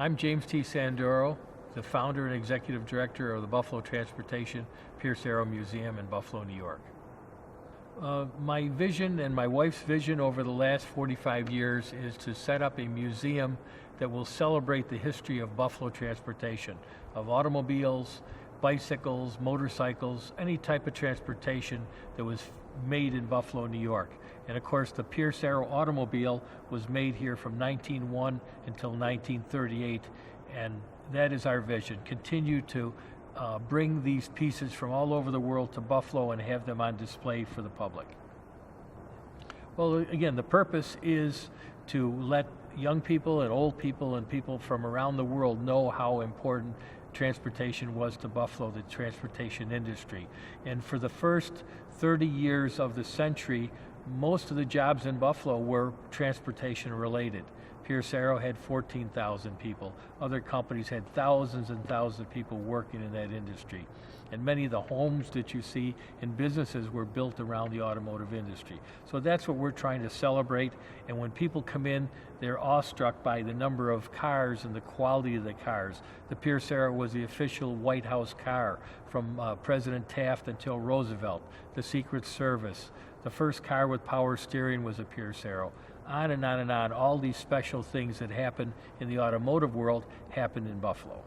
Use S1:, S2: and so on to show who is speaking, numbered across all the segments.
S1: I'm James T. Sanduro, the founder and executive director of the Buffalo Transportation Pierce Arrow Museum in Buffalo, New York. My vision and my wife's vision over the last 45 years is to set up a museum that will celebrate the history of Buffalo transportation, of automobiles, bicycles, motorcycles, any type of transportation that was made in Buffalo, New York. And of course, the Pierce Arrow automobile was made here from 1901 until 1938, and that is our vision. Continue to bring these pieces from all over the world to Buffalo and have them on display for the public. Well, again, the purpose is to let young people and old people and people from around the world know how important transportation was to Buffalo, the transportation industry. And for the first 30 years of the century, most of the jobs in Buffalo were transportation related. Pierce Arrow had 14,000 people. Other companies had thousands and thousands of people working in that industry. And many of the homes that you see and businesses were built around the automotive industry. So that's what we're trying to celebrate. And when people come in, they're awestruck by the number of cars and the quality of the cars. The Pierce Arrow was the official White House car from President Taft until Roosevelt, the Secret Service. The first car with power steering was a Pierce Arrow. On and on and on. All these special things that happen in the automotive world happened in Buffalo.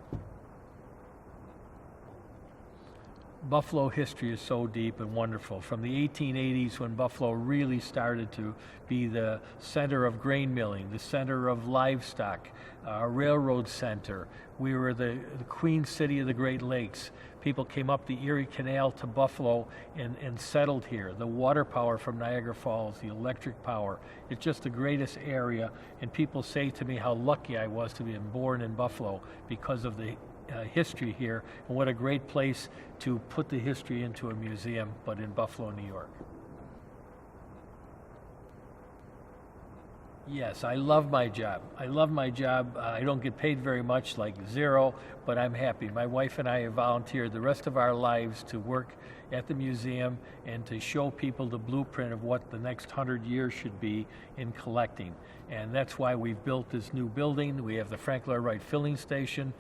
S1: Buffalo history is so deep and wonderful. From the 1880s, when Buffalo really started to be the center of grain milling, the center of livestock, a railroad center. We were the Queen City of the Great Lakes. People came up the Erie Canal to Buffalo and settled here. The water power from Niagara Falls, the electric power, it's just the greatest area. And people say to me how lucky I was to be born in Buffalo because of the history here, and what a great place to put the history into a museum, but in Buffalo, New York. Yes, I love my job. I love my job. I don't get paid very much, like zero, but I'm happy. My wife and I have volunteered the rest of our lives to work at the museum and to show people the blueprint of what the next 100 years should be in collecting. And that's why we've built this new building. We have the Frank Lloyd Wright filling station.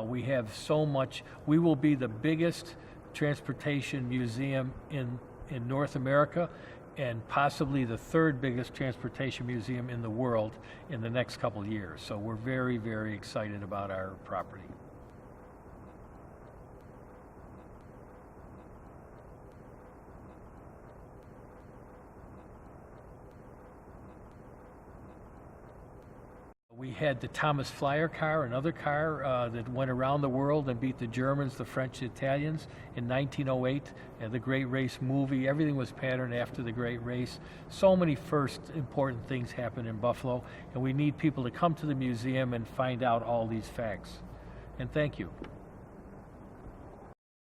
S1: We have so much. We will be the biggest transportation museum in North America, and possibly the third biggest transportation museum in the world in the next couple of years. So we're very, very excited about our property. We had the Thomas Flyer car, another car that went around the world and beat the Germans, the French, the Italians in 1908. And the Great Race movie, everything was patterned after the Great Race. So many first important things happened in Buffalo, and we need people to come to the museum and find out all these facts. And thank you.